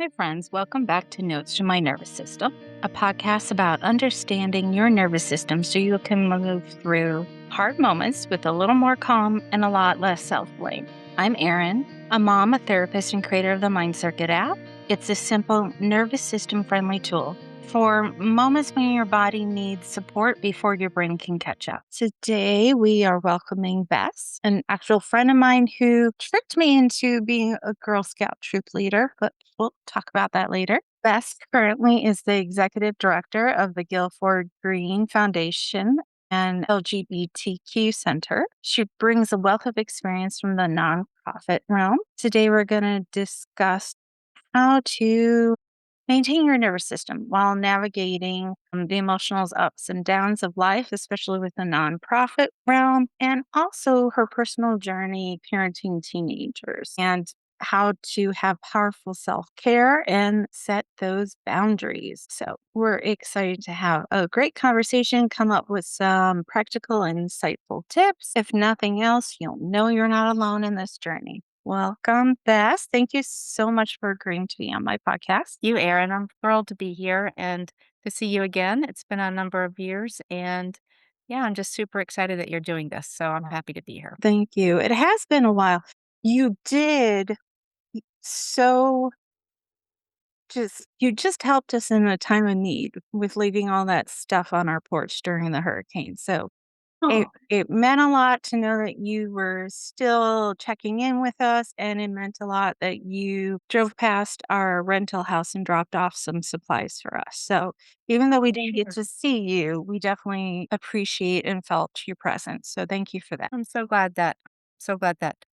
Hey, friends, welcome back to Notes to My Nervous System, a podcast about understanding your nervous system so you can move through hard moments with a little more calm and a lot less self blame. I'm Erin, a mom, a therapist, and creator of the Mind Circuit app. It's a simple nervous system friendly tool for moments when your body needs support before your brain can catch up. Today, we are welcoming Bess, an actual friend of mine who tricked me into being a Girl Scout troop leader, but we'll talk about that later. Bess currently is the executive director of the Guilford Green Foundation and LGBTQ Center. She brings a wealth of experience from the nonprofit realm. Today, we're going to discuss how to maintain your nervous system while navigating the emotional ups and downs of life, especially with the nonprofit realm, and also her personal journey parenting teenagers and how to have powerful self care and set those boundaries. So, we're excited to have a great conversation, come up with some practical and insightful tips. If nothing else, you'll know you're not alone in this journey. Welcome, Bess. Thank you so much for agreeing to be on my podcast. You, Erin. I'm thrilled to be here and to see you again. It's been a number of years, and yeah, I'm just super excited that you're doing this. So I'm happy to be here. Thank you. It has been a while. You did so you just helped us in a time of need with leaving all that stuff on our porch during the hurricane. So Oh, it meant a lot to know that you were still checking in with us, and it meant a lot that you drove past our rental house and dropped off some supplies for us. So even though we didn't get sure. to see you, we definitely appreciate and felt your presence. So thank you for that. I'm so glad that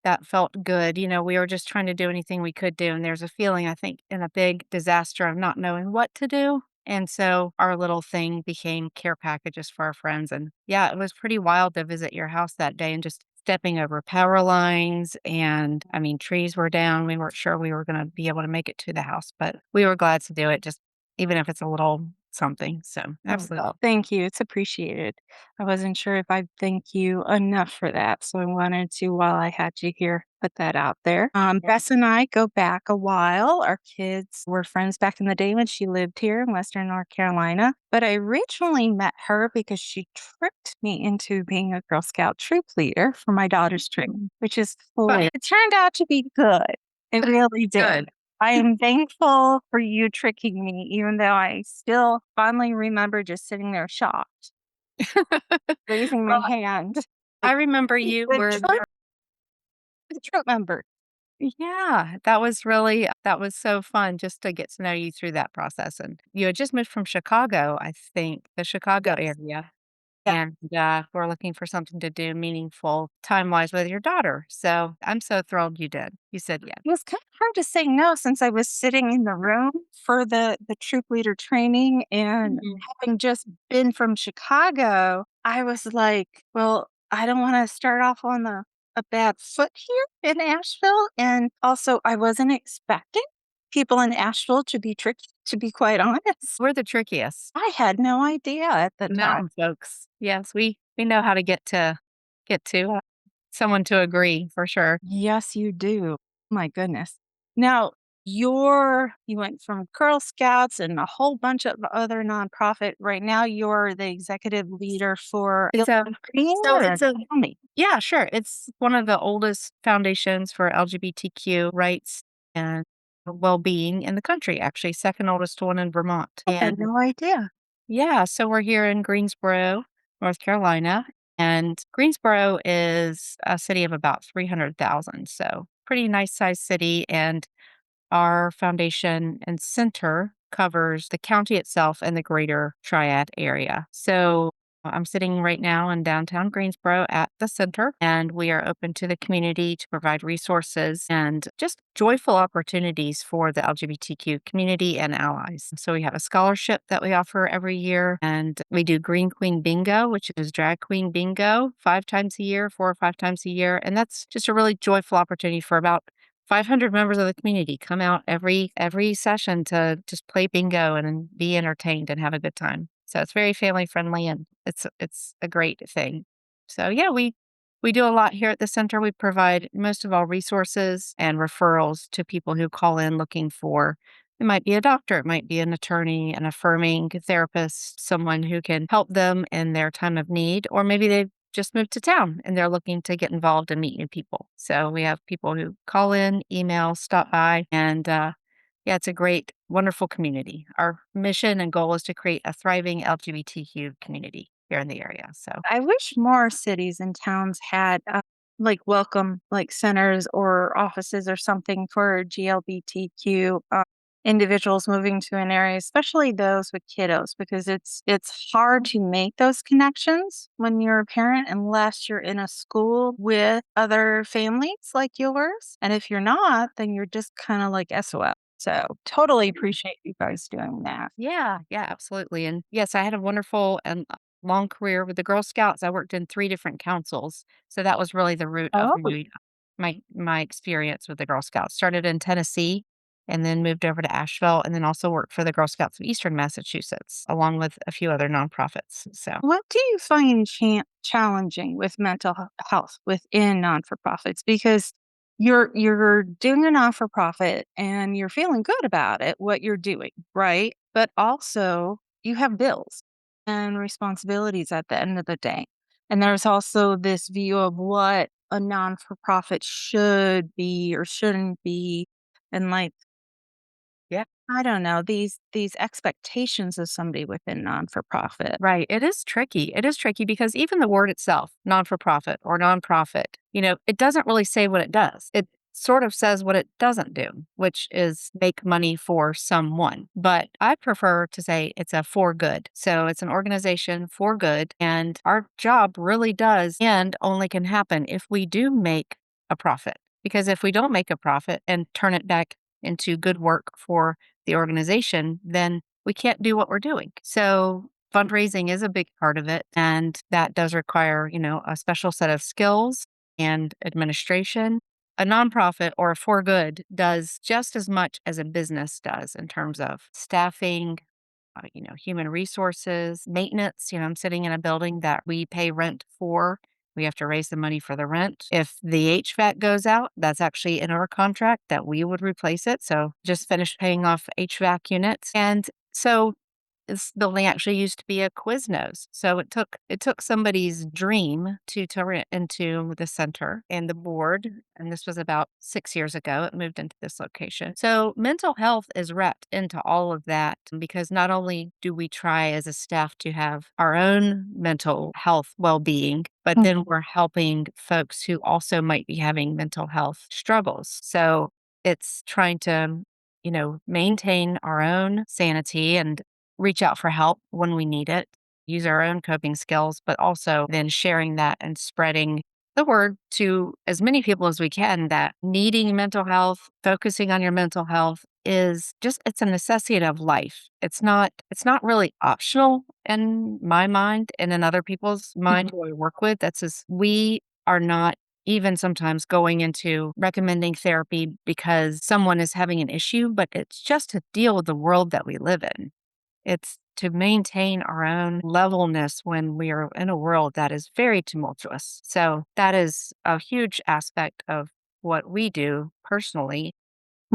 that felt good. We were just trying to do anything we could do, and there's a feeling, I think, in a big disaster of not knowing what to do. And so our little thing became care packages for our friends. And yeah, it was pretty wild to visit your house that day and just stepping over power lines. And I mean, trees were down. We weren't sure we were going to be able to make it to the house, but we were glad to do it, just even if it's a little something. So, absolutely. Well, thank you. It's appreciated. I wasn't sure if I'd thank you enough for that. So I wanted to, while I had you here, put that out there. Bess and I go back a while. Our kids were friends back in the day when she lived here in Western North Carolina. But I originally met her because she tricked me into being a Girl Scout troop leader for my daughter's trip, which is hilarious. It turned out to be good. It really did. Good. I am thankful for you tricking me, even though I still fondly remember just sitting there shocked, raising my Well, hand. I Like, remember "Hey, you the were troop member." Yeah, that was so fun just to get to know you through that process, and you had just moved from Chicago, I think, the Chicago Yes. area, Yeah. and, we're looking for something to do meaningful time-wise with your daughter, so I'm so thrilled you did. You said yes. It was kind of hard to say no since I was sitting in the room for the troop leader training, and Mhm. having just been from Chicago, I was like, "Well, I don't wanna start off on a bad foot here in Asheville," and also I wasn't expecting people in Asheville to be tricky, to be quite honest. We're the trickiest. I had no idea at the The time. mountain folks. Yes, we know how to get to someone to agree for sure. Yes, you do. My goodness. Now, you went from Girl Scouts and a whole bunch of other nonprofit. Right now, you're the executive leader for It's a Green, so or it's a tell me. Yeah, sure. It's one of the oldest foundations for LGBTQ rights and well-being in the country, actually, second oldest one in Vermont. I had And no idea. yeah, so we're here in Greensboro, North Carolina, and Greensboro is a city of about 300,000, so pretty nice sized city. And our foundation and center covers the county itself and the greater Triad area. So I'm sitting right now in downtown Greensboro at the center, and we are open to the community to provide resources and just joyful opportunities for the LGBTQ community and allies. So we have a scholarship that we offer every year, and we do Green Queen Bingo, which is drag queen bingo 5 times a year, 4 or 5 times a year. And that's just a really joyful opportunity for about 500 members of the community come out every session to just play bingo and be entertained and have a good time. So it's very family friendly, and it's a great thing. So yeah, we do a lot here at the center. We provide most of all resources and referrals to people who call in looking for It might be a doctor, it might be an attorney, an affirming therapist, someone who can help them in their time of need, or maybe they've just moved to town and they're looking to get involved and meet new people. So we have people who call in, email, stop by, and yeah, it's a great, wonderful community. Our mission and goal is to create a thriving LGBTQ community here in the area. So, I wish more cities and towns had like welcome like centers or offices or something for GLBTQ individuals moving to an area, especially those with kiddos, because it's hard to make those connections when you're a parent unless you're in a school with other families like yours. And if you're not, then you're just kind of like SOL. So totally appreciate you guys doing that. yeah, yeah, absolutely. And yes, I had a wonderful and long career with the Girl Scouts. I worked in 3 different councils. So that was really the root of Oh, my experience with the Girl Scouts. Started in Tennessee and then moved over to Asheville and then also worked for the Girl Scouts of Eastern Massachusetts along with a few other nonprofits. So, what do you find challenging with mental health within non-for-profits? Because you're doing a non-for-profit and you're feeling good about it, what you're doing, right? But also you have bills and responsibilities at the end of the day. And there's also this view of what a non-for-profit should be or shouldn't be. And like, yeah. I don't know, these expectations of somebody within non-for-profit. Right. It is tricky. It is tricky because even the word itself, non for profit or nonprofit, it doesn't really say what it does. It sort of says what it doesn't do, which is make money for someone. But I prefer to say it's a for good. So it's an organization for good. And our job really does and only can happen if we do make a profit. Because if we don't make a profit and turn it back into good work for the organization, then we can't do what we're doing. So fundraising is a big part of it. And that does require, a special set of skills and administration. A nonprofit or a for good does just as much as a business does in terms of staffing, human resources, maintenance. I'm sitting in a building that we pay rent for. We have to raise the money for the rent. If the HVAC goes out, that's actually in our contract that we would replace it. So just finished paying off HVAC units. And so this building actually used to be a Quiznos, so it took somebody's dream to turn it into the center and the board, and this was about 6 years ago, it moved into this location. So, mental health is wrapped into all of that because not only do we try as a staff to have our own mental health well-being, but then we're helping folks who also might be having mental health struggles. So, it's trying to, maintain our own sanity and reach out for help when we need it, use our own coping skills, but also then sharing that and spreading the word to as many people as we can that needing mental health, focusing on your mental health is just it's a necessity of life. It's not really optional in my mind and in other people's mind who I work with. That's just we are not even sometimes going into recommending therapy because someone is having an issue, but it's just to deal with the world that we live in. It's to maintain our own levelness when we are in a world that is very tumultuous. So that is a huge aspect of what we do personally.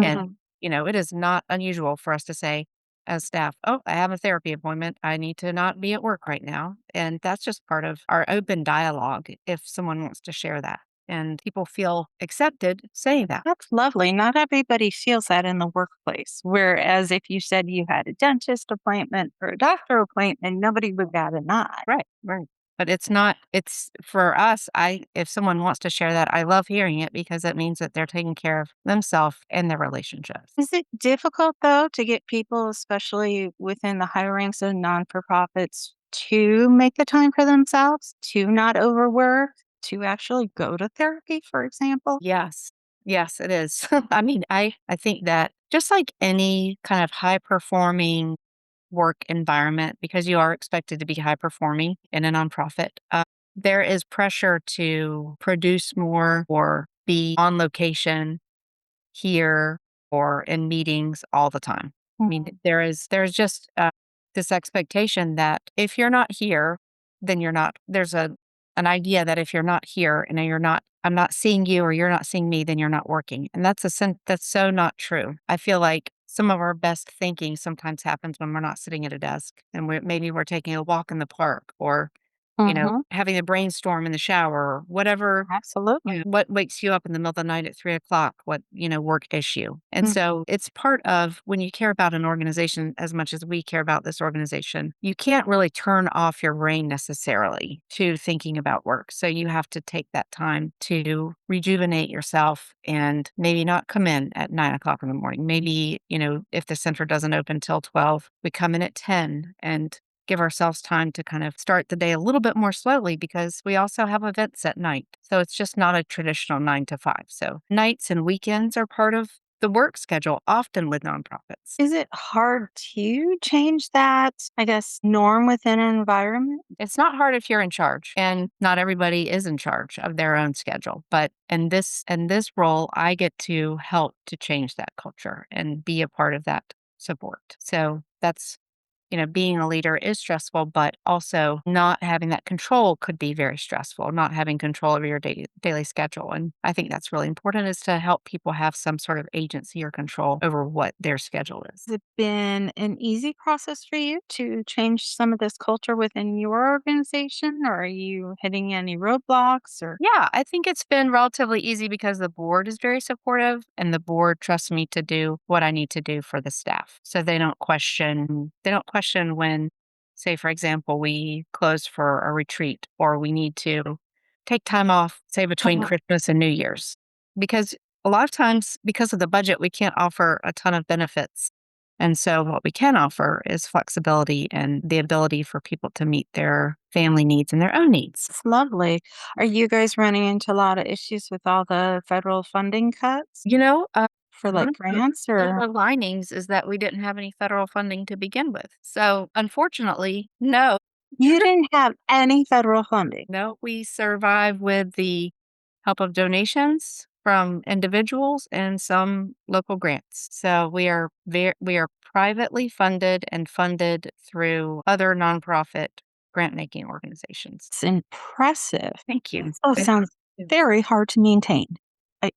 And, Mhm. it is not unusual for us to say as staff, oh, I have a therapy appointment. I need to not be at work right now. And that's just part of our open dialogue if someone wants to share that. And people feel accepted saying that. That's lovely. Not everybody feels that in the workplace. Whereas if you said you had a dentist appointment or a doctor appointment, nobody would bat an eye. Right, right. But it's not it's for us, if someone wants to share that, I love hearing it because it means that they're taking care of themselves and their relationships. Is it difficult though to get people, especially within the higher ranks of non-for-profits, to make the time for themselves, to not overwork, to actually go to therapy, for example? Yes. Yes, it is. I mean, I think that just like any kind of high performing work environment, because you are expected to be high performing in a nonprofit, there is pressure to produce more or be on location here or in meetings all the time. I mean, Mhm. there's just this expectation that if you're not here, then you're not. There's an idea that if you're not here and I'm not seeing you or you're not seeing me, then you're not working, and that's so not true. I feel like some of our best thinking sometimes happens when we're not sitting at a desk and maybe we're taking a walk in the park or, Mhm. having a brainstorm in the shower or whatever. Absolutely. What wakes you up in the middle of the night at 3 o'clock? What, work issue? And Mm. so it's part of when you care about an organization as much as we care about this organization, you can't really turn off your brain necessarily to thinking about work. So you have to take that time to rejuvenate yourself and maybe not come in at 9 o'clock in the morning. Maybe, if the center doesn't open till 12, we come in at 10 and give ourselves time to kind of start the day a little bit more slowly because we also have events at night. So it's just not a traditional 9 to 5. So nights and weekends are part of the work schedule, often with nonprofits. Is it hard to change that, I guess, norm within an environment? It's not hard if you're in charge, and not everybody is in charge of their own schedule. But in this role, I get to help to change that culture and be a part of that support. So that's being a leader is stressful, but also not having that control could be very stressful, not having control over your daily schedule. And I think that's really important is to help people have some sort of agency or control over what their schedule is. Has it been an easy process for you to change some of this culture within your organization, or are you hitting any roadblocks or Yeah, I think it's been relatively easy because the board is very supportive and the board trusts me to do what I need to do for the staff. So they don't question when, say for example, we close for a retreat or we need to take time off, say between Mhm. Christmas and New Year's. Because a lot of times because of the budget, we can't offer a ton of benefits. And so what we can offer is flexibility and the ability for people to meet their family needs and their own needs. It's lovely. Are you guys running into a lot of issues with all the federal funding cuts You know, uh, for one like of the grants or silver linings is that we didn't have any federal funding to begin with. So, unfortunately, no, you didn't have any federal funding? no, we survive with the help of donations from individuals and some local grants. So we are privately funded and funded through other nonprofit grant making organizations. It's impressive. Thank you. Oh, Thank sounds you. very hard to maintain.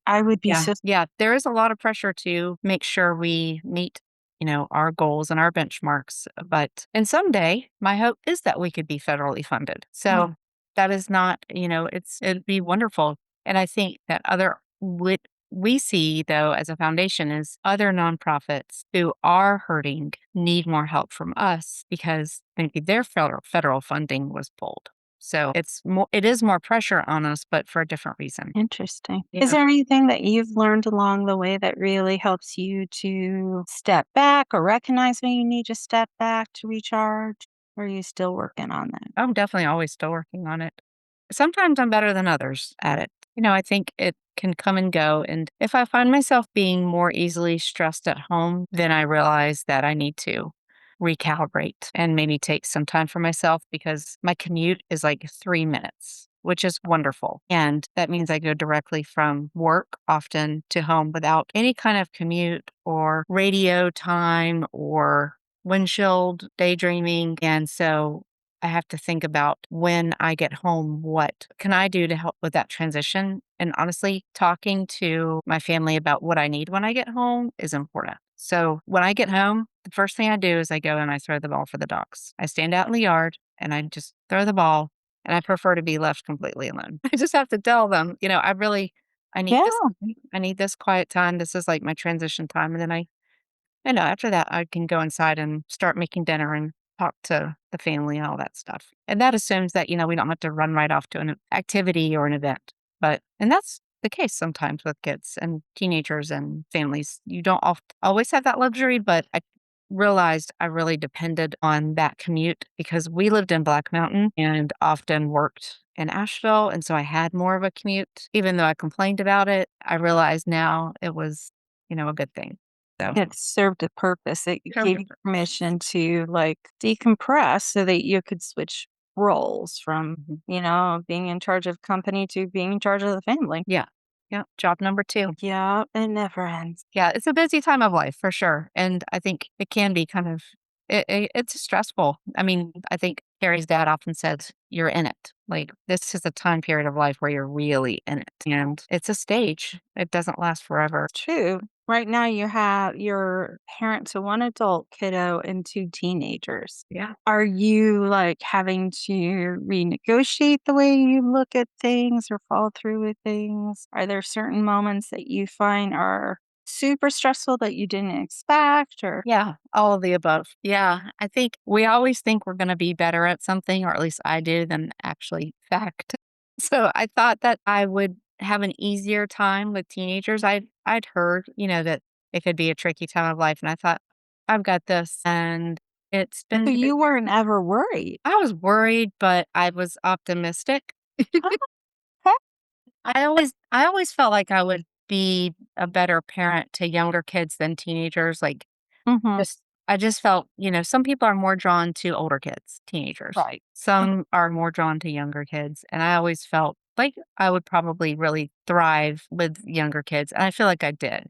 I would be Yeah, so yeah, there is a lot of pressure to make sure we meet, our goals and our benchmarks, but and someday, my hope is that we could be federally funded. So, that is not, it'd be wonderful, and I think that other what we see, though, as a foundation is other nonprofits who are hurting need more help from us because maybe their federal funding was pulled. So, it is more pressure on us, but for a different reason. interesting. Is Yeah. there anything that you've learned along the way that really helps you to step back or recognize when you need to step back to recharge? Or are you still working on that? I'm definitely always still working on it. Sometimes I'm better than others at it. I think it can come and go. And if I find myself being more easily stressed at home, then I realize that I need to recalibrate and maybe take some time for myself because my commute is like 3 minutes, which is wonderful. And that means I go directly from work often to home without any kind of commute or radio time or windshield daydreaming. And so I have to think about when I get home, what can I do to help with that transition? And honestly, talking to my family about what I need when I get home is important. So when I get home, the first thing I do is I go and I throw the ball for the dogs. I stand out in the yard and I just throw the ball and I prefer to be left completely alone. I just have to tell them, I need Yeah. this quiet time. This is like my transition time. And then after that, I can go inside and start making dinner and talk to the family and all that stuff. And that assumes that, we don't have to run right off to an activity or an event. And that's the case sometimes with kids and teenagers and families. You don't always have that luxury, but I realized I really depended on that commute because we lived in Black Mountain and often worked in Asheville. And so I had more of a commute. Even though I complained about it, I realize now it was, a good thing. So. It served a purpose. It Sure. gave you permission to like decompress so that you could switch roles from, Mhm. being in charge of company to being in charge of the family. Yeah. Yeah. Job number 2. Yeah, it never ends. Yeah, it's a busy time of life for sure, and I think it can be kind of it's stressful. I mean, I think Carrie's dad often says, "You're in it." Like, this is a time period of life where you're really in it, and it's a stage. It doesn't last forever. True. Right now, you have your parent to one adult kiddo and two teenagers. Yeah. Are you like having to renegotiate the way you look at things or follow through with things? Are there certain moments that you find are super stressful that you didn't expect or Yeah, all of the above. Yeah, I think we always think we're gonna be better at something, or at least I do, than actually fact. So I thought that I would have an easier time with teenagers. I'd heard, that it could be a tricky time of life, and I thought, "I've got this," and it's so been you weren't ever worried? I was worried, but I was optimistic. Okay. I always felt like I would be a better parent to younger kids than teenagers, like, Mhm. I just felt, some people are more drawn to older kids, teenagers. Right. Some are more drawn to younger kids, and I always felt like I would probably really thrive with younger kids, and I feel like I did.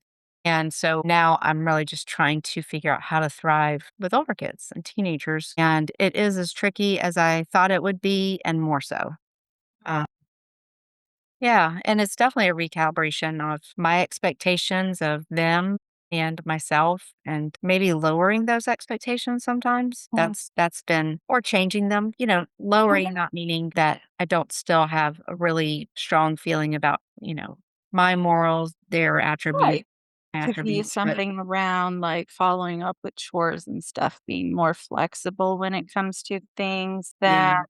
And so now I'm really just trying to figure out how to thrive with older kids and teenagers, and it is as tricky as I thought it would be and more so. Uh, yeah, and it's definitely a recalibration of my expectations of them and myself and maybe lowering those expectations sometimes. Mhm. That's been or changing them, lowering not meaning that I don't still have a really strong feeling about, my morals, their Right. Could be attributes, but something around, like, following up with chores and stuff, being more flexible when it comes to things yeah.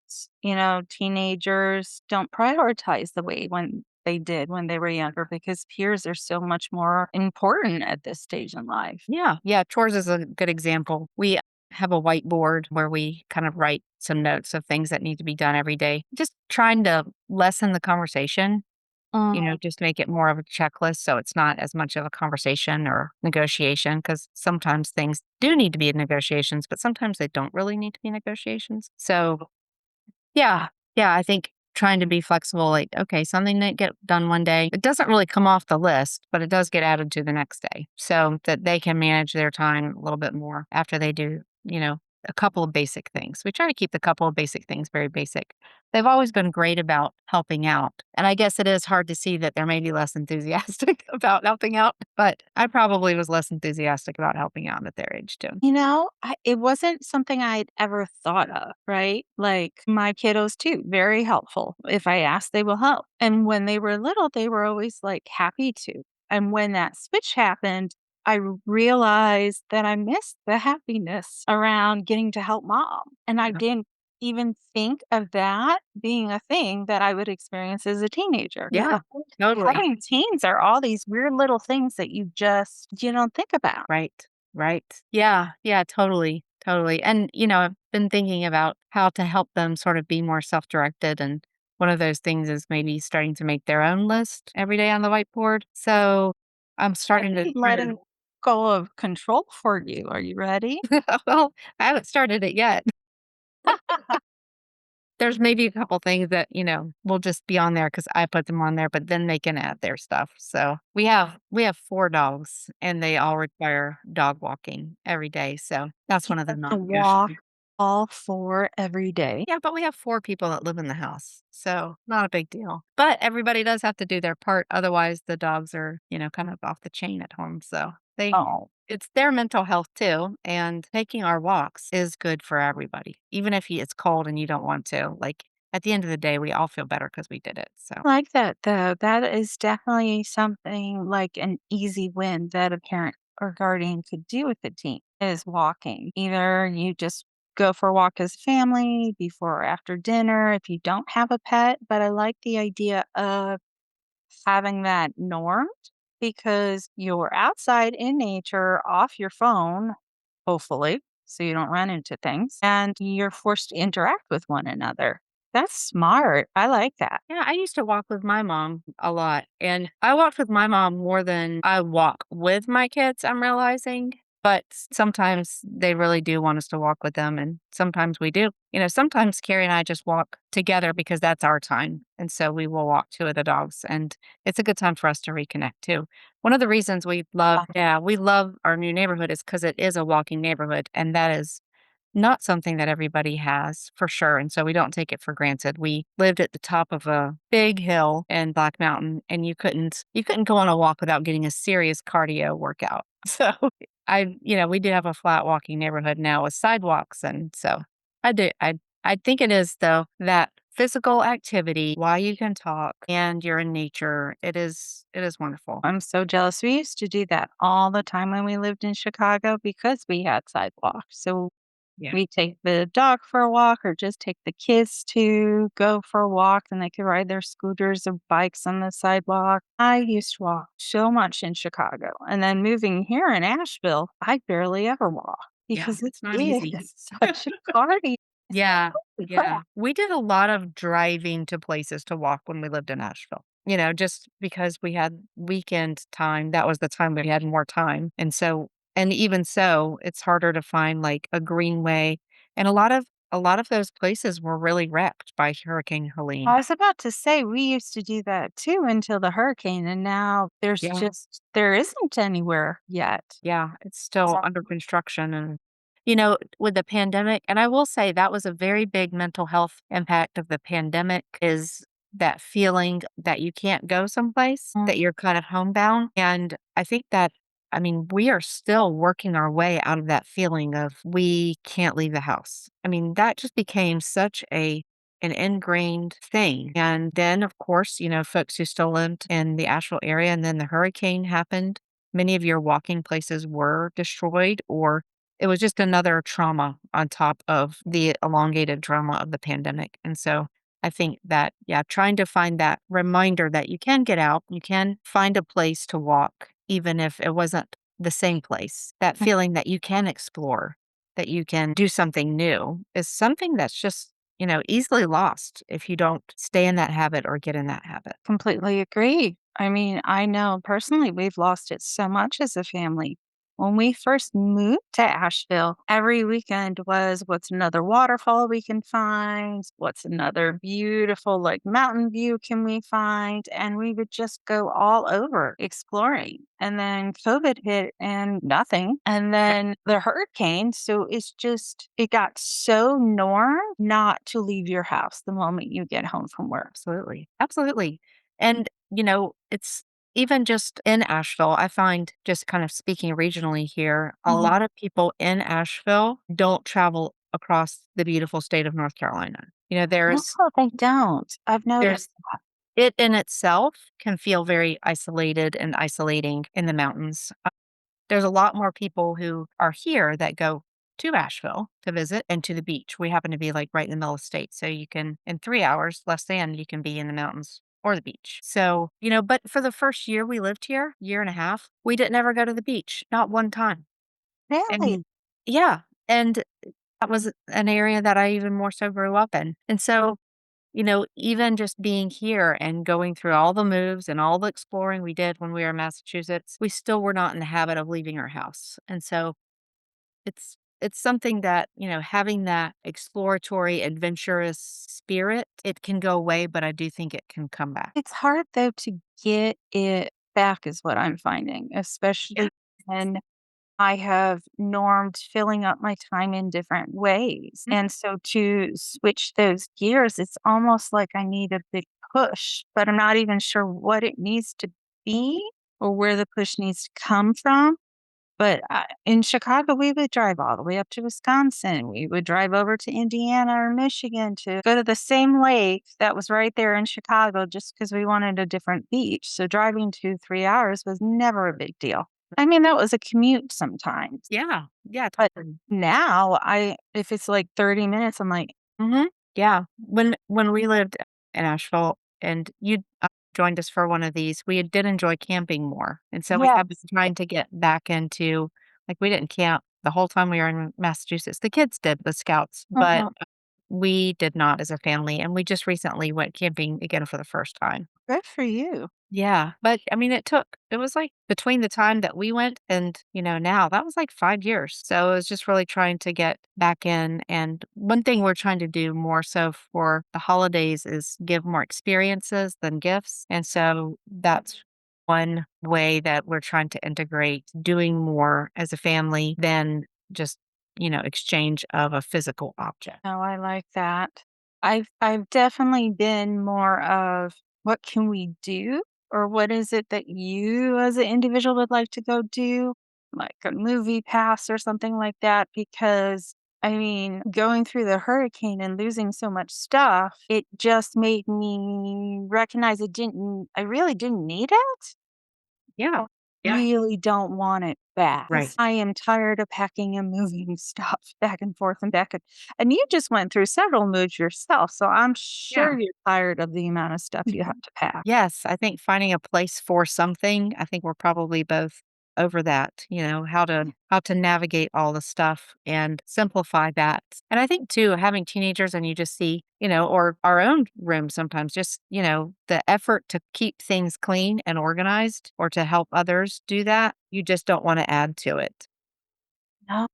that, teenagers don't prioritize the way when they did when they were younger because peers are so much more important at this stage in life. Yeah, yeah, chores is a good example. We have a whiteboard where we kind of write some notes of things that need to be done every day. Just trying to lessen the conversation, Mm, just make it more of a checklist so it's not as much of a conversation or negotiation because sometimes things do need to be negotiations, but sometimes they don't really need to be negotiations. So yeah. Yeah, I think trying to be flexible, like, okay, something that get done one day, it doesn't really come off the list, but it does get added to the next day so that they can manage their time a little bit more after they do, a couple of basic things. We try to keep the couple of basic things very basic. They've always been great about helping out. And I guess it is hard to see that they're maybe less enthusiastic about helping out, but I probably was less enthusiastic about helping out at their age too. it wasn't something I'd ever thought of, right? Like, my kiddos too, very helpful. If I ask, they will help. And when they were little, they were always, like, happy to. And when that switch happened, I realized that I missed the happiness around getting to help mom, and I Yeah. didn't even think of that being a thing that I would experience as a teenager. Yeah, totally. Having teens are all these weird little things that you don't think about. Right, right. Yeah, yeah, totally, totally. And, I've been thinking about how to help them sort of be more self-directed. And one of those things is maybe starting to make their own list every day on the whiteboard. So I'm I starting to think letting go of control for you. Are you ready? well, I haven't started it yet. There's maybe a couple things that, will just be on there because I put them on there, but then they can add their stuff. So we have 4 dogs and they all require dog walking every day. So that's You one of the have to walk non-negotiables. all 4 every day. Yeah, but we have 4 people that live in the house, so not a big deal. But everybody does have to do their part, otherwise the dogs are, kind of off the chain at home, so Oh, it's their mental health too, and taking our walks is good for everybody, even if it's cold and you don't want to, like, at the end of the day, we all feel better because we did it, so I like that though. That is definitely something like an easy win that a parent or guardian could do with the teen is walking. Either you just go for a walk as a family before or after dinner if you don't have a pet. But I like the idea of having that normed because you're outside in nature off your phone, hopefully, so you don't run into things, and you're forced to interact with one another. That's smart. I like that. yeah, I used to walk with my mom a lot, and I walked with my mom more than I walk with my kids, I'm realizing. But sometimes they really do want us to walk with them, and sometimes we do. Sometimes Carrie and I just walk together because that's our time. And so we will walk 2 of the dogs, and it's a good time for us to reconnect too. One of the reasons we love our new neighborhood is because it is a walking neighborhood, and that is not something that everybody has for sure, and so we don't take it for granted. We lived at the top of a big hill in Black Mountain, and you couldn't go on a walk without getting a serious cardio workout. So, we do have a flat walking neighborhood now with sidewalks, and so I think it is though that physical activity while you can talk and you're in nature, it is wonderful. I'm so jealous. We used to do that all the time when we lived in Chicago because we had sidewalks. So Yeah. we take the dog for a walk or just take the kids to go for a walk and they could ride their scooters or bikes on the sidewalk. I used to walk so much in Chicago. And then moving here in Asheville, I barely ever walk Yeah, because it it's not easy. is such a cardio. It's like, Yeah, holy yeah. crap. We did a lot of driving to places to walk when we lived in Nashville, just because we had weekend time, that was the time we had more time, and even so, it's harder to find, like, a greenway, and a lot of those places were really wrecked by Hurricane I Helene. was about to say we used to do that too until the hurricane, and now Yeah. there isn't anywhere yet. Yeah, it's still under construction and, with the pandemic, and I will say that was a very big mental health impact of the pandemic is that feeling that you can't go someplace, that you're kind of homebound. And I think that, I mean, we are still working our way out of that feeling of we can't leave the house. I mean, that just became such an ingrained thing. And then, of course, folks who still lived in the Asheville area, and then the hurricane happened, many of your walking places were destroyed, or it was just another trauma on top of the elongated trauma of the pandemic. And so I think that, yeah, trying to find that reminder that you can get out, you can find a place to walk, even if it wasn't the same place, that feeling that you can explore, that you can do something new is something that's just, easily lost if you don't stay in that habit or get in that habit. Completely agree. I mean, I know personally we've lost it so much as a family. When we first moved to Asheville, every weekend was what's another waterfall we can find? What's another beautiful like mountain view can we find? And we would just go all over exploring. And then COVID hit and nothing. And then the hurricane. So it got so norm not to leave your house the moment you get home from work. Absolutely. Absolutely. And, it's even just in Asheville, I find just kind of speaking regionally here, a Mhm. lot of people in Asheville don't travel across the beautiful state of North Carolina. No, There's they don't. I've there's noticed. it in itself can feel very isolated and isolating in the mountains. There's a lot more people who are here that go to Asheville to visit and to the beach. We happen to be like right in the middle of the state. So you can, in 3 hours, less than you can be in the mountains or the beach. So, but for the first year we lived here, year and a half, we didn't ever go to the beach, not one time. Really? And yeah. And that was an area that I even more so grew up in. And so, even just being here and going through all the moves and all the exploring we did when we were in Massachusetts, we still were not in the habit of leaving our house. And so it's something that, having that exploratory, adventurous spirit, it can go away, but I do think it can come back. It's hard though to get it back is what I'm finding, Yeah. especially when I have normed filling up my time in different ways. Mm. And so to switch those gears, it's almost like I need a big push, but I'm not even sure what it needs to be or where the push needs to come from. But in Chicago, we would drive all the way up to Wisconsin. We would drive over to Indiana or Michigan to go to the same lake that was right there in Chicago just because we wanted a different beach. So driving 2, 3 hours was never a big deal. I mean, that was a commute sometimes. Yeah. Yeah, But totally. now if it's like 30 minutes, I'm like, Mhm. Yeah. When we lived in Asheville and you joined us for one of these, we did enjoy camping more, and so we have been yes. trying to get back into like, we didn't camp the whole time we were in Massachusetts. The kids did, the scouts, but Uh-huh. we did not as a family, and we just recently went camping again for the first time. Good for you. Yeah, but, I mean, it was, like, between the time that we went and, now, that was, like, 5 years, so it was just really trying to get back in, and one thing we're trying to do more so for the holidays is give more experiences than gifts, and so that's one way that we're trying to integrate doing more as a family than just exchange of a physical object. Oh, I like that. I've definitely been more of what can we do or what is it that you as an individual would like to go do, like a movie pass or something like that. Because I mean, going through the hurricane and losing so much stuff, it just made me recognize I really didn't need it. Yeah. Yeah. Really don't want it back. 'Cause Right. I am tired of packing and moving stuff back and forth and back and you just went through several moves yourself, so I'm Yeah. sure you're tired of the amount of stuff you have to pack. Yes, I think finding a place for something, I think we're probably both over that, how to navigate all the stuff and simplify that. And I think too, having teenagers and you just see, or our own room sometimes, just, the effort to keep things clean and organized or to help others do that, you just don't want to add to it. No.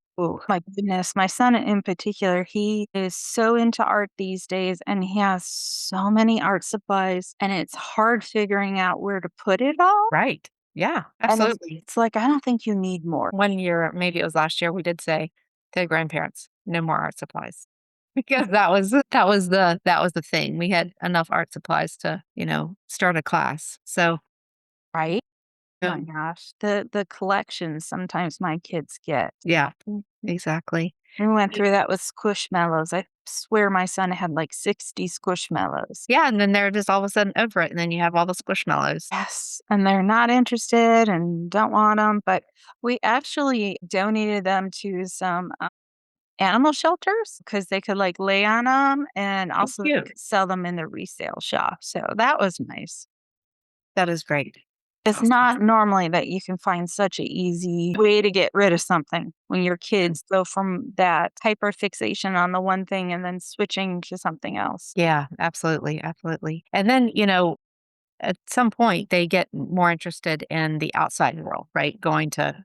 My goodness, my son in particular, he is so into art these days, and he has so many art supplies, and it's hard figuring out where to put it all, Right. Yeah, and absolutely. it's like, I don't think you need more. One year, maybe it was last year, we did say to the grandparents, no more art supplies. Because that was the thing. We had enough art supplies to, start a class. So, Right? yeah, My gosh, the collections sometimes my kids get. yeah, Mhm. exactly. We went It through that with Squishmallows. I swear my son had like 60 Squishmallows. Yeah, and then they're just all of a sudden over it, and then you have all the squishmallows. Yes, and they're not interested and don't want them. But we actually donated them to some, animal shelters because they could, like, lay on them, and Oh, also they cute. could sell them in the resale shop, so that was nice. That is great. It's Awesome. not normally that you can find such a easy way to get rid of something when your kids go from that hyperfixation on the one thing and then switching to something else. Yeah, absolutely, absolutely. And then, at some point, they get more interested in the outside world, right? Going to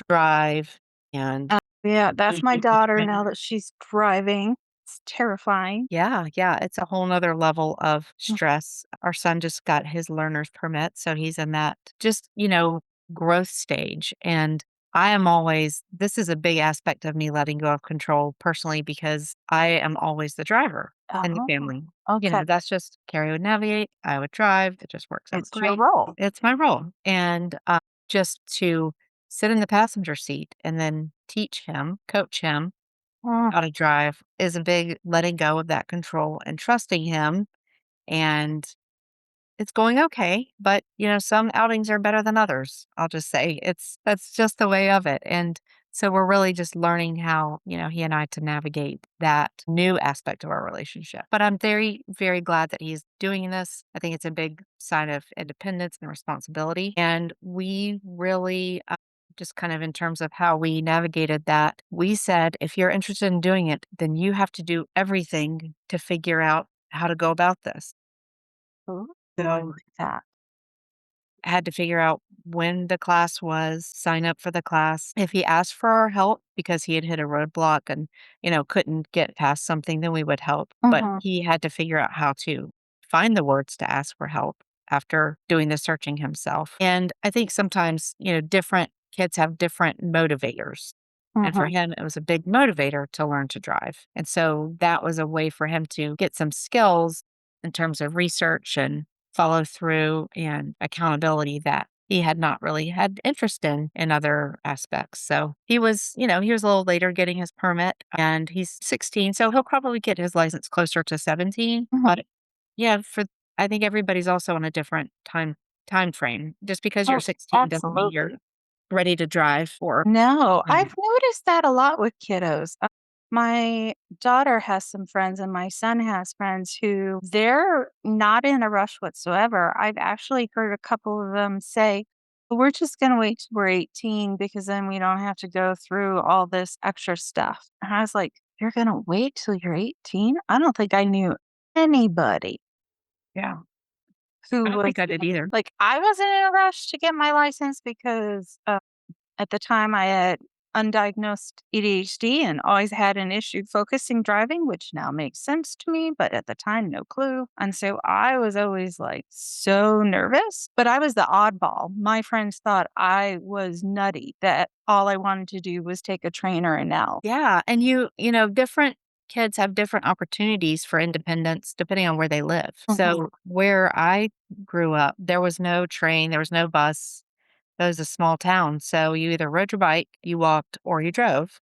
drive and Yeah, that's my daughter now that she's driving. It's terrifying. Yeah, yeah, it's a whole nother level of Mm, stress. Our son just got his learner's permit, so he's in that just, growth stage. And this is a big aspect of me letting go of control personally because I am always the driver in the oh, family. okay. That's just Carrie would navigate, I would drive. It just works out It's your great. role. It's my role. And just to sit in the passenger seat and then teach him, coach him Mm, how to drive is a big letting go of that control and trusting him, and it's going okay, but, some outings are better than others, I'll just say. That's just the way of it, and so we're really just learning how, he and I to navigate that new aspect of our relationship. But I'm very, very glad that he's doing this. I think it's a big sign of independence and responsibility, and we really, just kind of in terms of how we navigated that, we said, "If you're interested in doing it, then you have to do everything to figure out how to go about this." ooh, I So like that. had to figure out when the class was, sign up for the class. If he asked for our help because he had hit a roadblock and, couldn't get past something, then we would help. But Mhm, he had to figure out how to find the words to ask for help after doing the searching himself. And I think sometimes, different kids have different motivators. And for mhm, him, it was a big motivator to learn to drive. And so that was a way for him to get some skills in terms of research and follow through and accountability that he had not really had interest in other aspects. So he was a little later getting his permit and he's 16. So he'll probably get his license closer to 17. mhm. But yeah, I think everybody's also on a different time frame. Just because you're Oh, 16 doesn't mean you're absolutely. ready to drive or No, um, I've noticed that a lot with kiddos. My daughter has some friends and my son has friends who they're not in a rush whatsoever. I've actually heard a couple of them say, we're just going to wait till we're 18 because then we don't have to go through all this extra stuff. And I was like, you're going to wait till you're 18? I don't think I knew anybody yeah. I who don't was think I did either. like, I wasn't in a rush to get my license because at the time I had undiagnosed ADHD and always had an issue focusing driving, which now makes sense to me, but at the time, no clue. And so I was always like so nervous, but I was the oddball. My friends thought I was nutty, that all I wanted to do was take a trainer and now. Yeah, and different kids have different opportunities for independence depending on where they live. So, where I grew up, there was no train, there was no bus. It was a small town, so you either rode your bike, you walked, or you drove.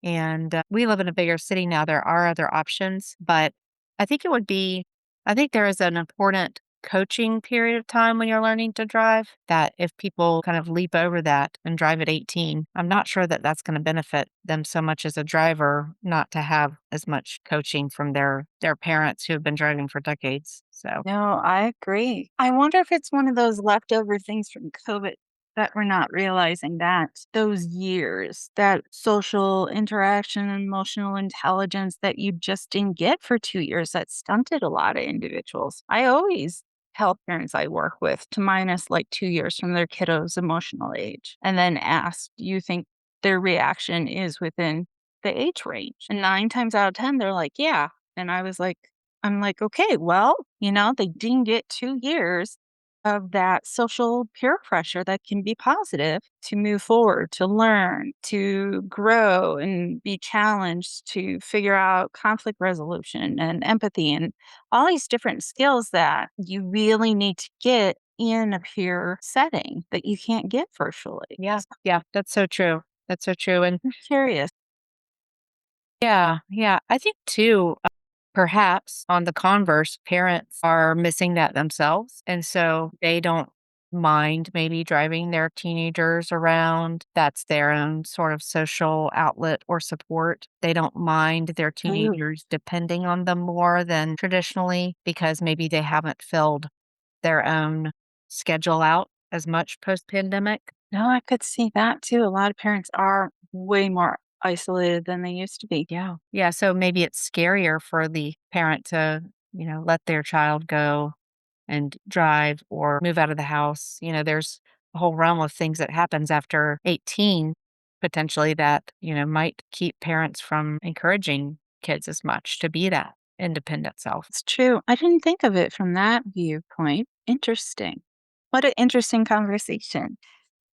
And, we live in a bigger city now, there are other options, but I think it would be I think there is an important coaching period of time when you're learning to drive that if people kind of leap over that and drive at 18, I'm not sure that that's gonna benefit them so much as a driver not to have as much coaching from their parents who have been driving for decades, so No, I agree. I wonder if it's one of those leftover things from COVID that we're not realizing that those years, that social interaction, emotional intelligence that you just didn't get for 2 years, that stunted a lot of individuals. I always tell parents I work with to minus like 2 years from their kiddo's emotional age and then ask, do you think their reaction is within the age range? And 9 times out of 10, they're like, yeah. And I'm like, okay, well, they didn't get 2 years of that social peer pressure that can be positive to move forward, to learn, to grow and be challenged, to figure out conflict resolution and empathy and all these different skills that you really need to get in a peer setting that you can't get virtually. yeah, So yeah, that's so true. That's so true, and I'm curious. yeah, yeah, I think too perhaps on the converse, parents are missing that themselves. And so they don't mind maybe driving their teenagers around. That's their own sort of social outlet or support. They don't mind their Mm. teenagers depending on them more than traditionally because maybe they haven't filled their own schedule out as much post pandemic. No, I could see that too. A lot of parents are way more isolated than they used to be. Yeah. Yeah. So maybe it's scarier for the parent to, let their child go and drive or move out of the house. There's a whole realm of things that happens after 18 potentially that, might keep parents from encouraging kids as much to be that independent self. It's true. I didn't think of it from that viewpoint. Interesting. What an interesting conversation.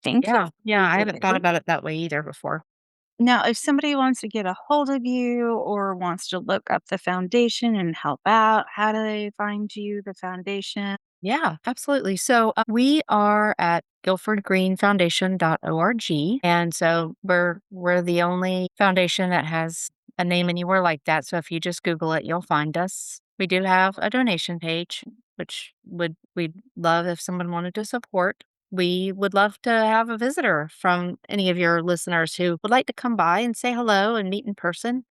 Thank you Yeah. Yeah. I for haven't thought today. about it that way either before. Now, if somebody wants to get a hold of you or wants to look up the foundation and help out, how do they find you, the foundation? Yeah, absolutely. So we are at guilfordgreenfoundation.org. And so we're the only foundation that has a name anywhere like that. So if you just Google it, you'll find us. We do have a donation page, which we'd love if someone wanted to support. We would love to have a visitor from any of your listeners who would like to come by and say hello and meet in person.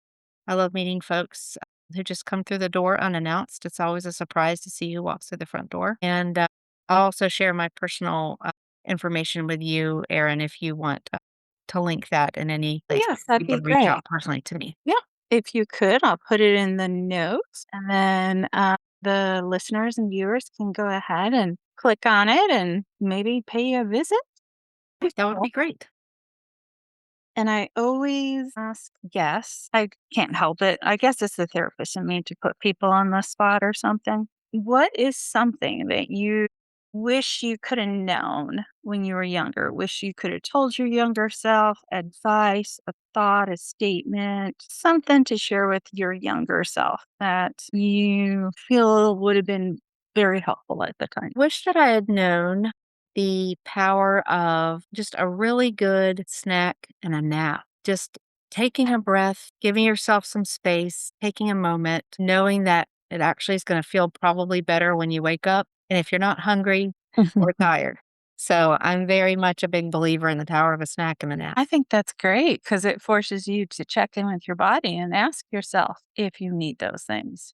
I love meeting folks who just come through the door unannounced. It's always a surprise to see who walks through the front door. And I'll also share my personal information with you, Erin, if you want to link that in any place Yes, that'd you be would reach great. out personally to me. Yeah. If you could, I'll put it in the notes and then the listeners and viewers can go ahead and click on it and maybe pay you a visit. That would be great. And I always ask guests, I can't help it. I guess it's the therapist in me to put people on the spot or something. What is something that you wish you could have known when you were younger? Wish you could have told your younger self advice, a thought, a statement, something to share with your younger self that you feel would have been very helpful at the time? Wish that I had known the power of just a really good snack and a nap. Just taking a breath, giving yourself some space, taking a moment, knowing that it actually is going to feel probably better when you wake up. And if you're not hungry or tired. So I'm very much a big believer in the power of a snack and a nap. I think that's great because it forces you to check in with your body and ask yourself if you need those things.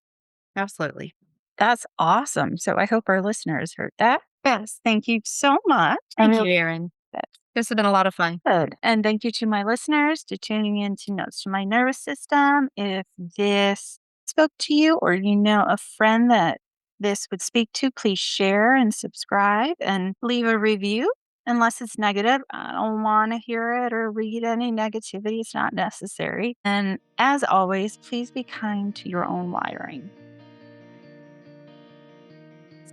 Absolutely. That's awesome. So I hope our listeners heard that. Yes. Thank you so much. I Thank really you, Erin. that's This has been a lot of fun. good. And thank you to my listeners to tuning in to Notes to My Nervous System. If this spoke to you or you know a friend that this would speak to, please share and subscribe and leave a review. unless it's negative. I don't want to hear it or read any negativity. It's not necessary. And as always, please be kind to your own wiring.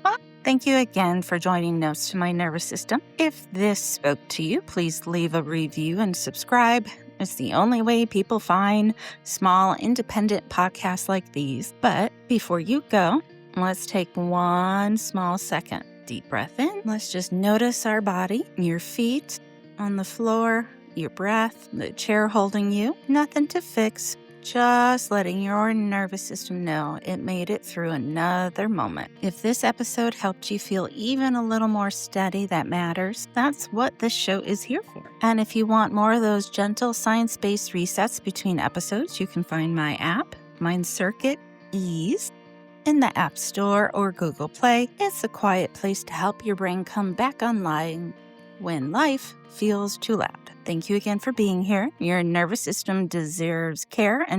Well, thank you again for joining Notes to My Nervous System. If this spoke to you, please leave a review and subscribe. It's the only way people find small, independent podcasts like these. But before you go, let's take one small second. Deep breath in. Let's just notice our body, your feet on the floor, your breath, the chair holding you. Nothing to fix. Just letting your nervous system know it made it through another moment. If this episode helped you feel even a little more steady, that matters. That's what this show is here for. And if you want more of those gentle science-based resets between episodes, you can find my app, Mind Circuit Ease, in the App Store or Google Play. It's a quiet place to help your brain come back online when life feels too loud. Thank you again for being here. Your nervous system deserves care and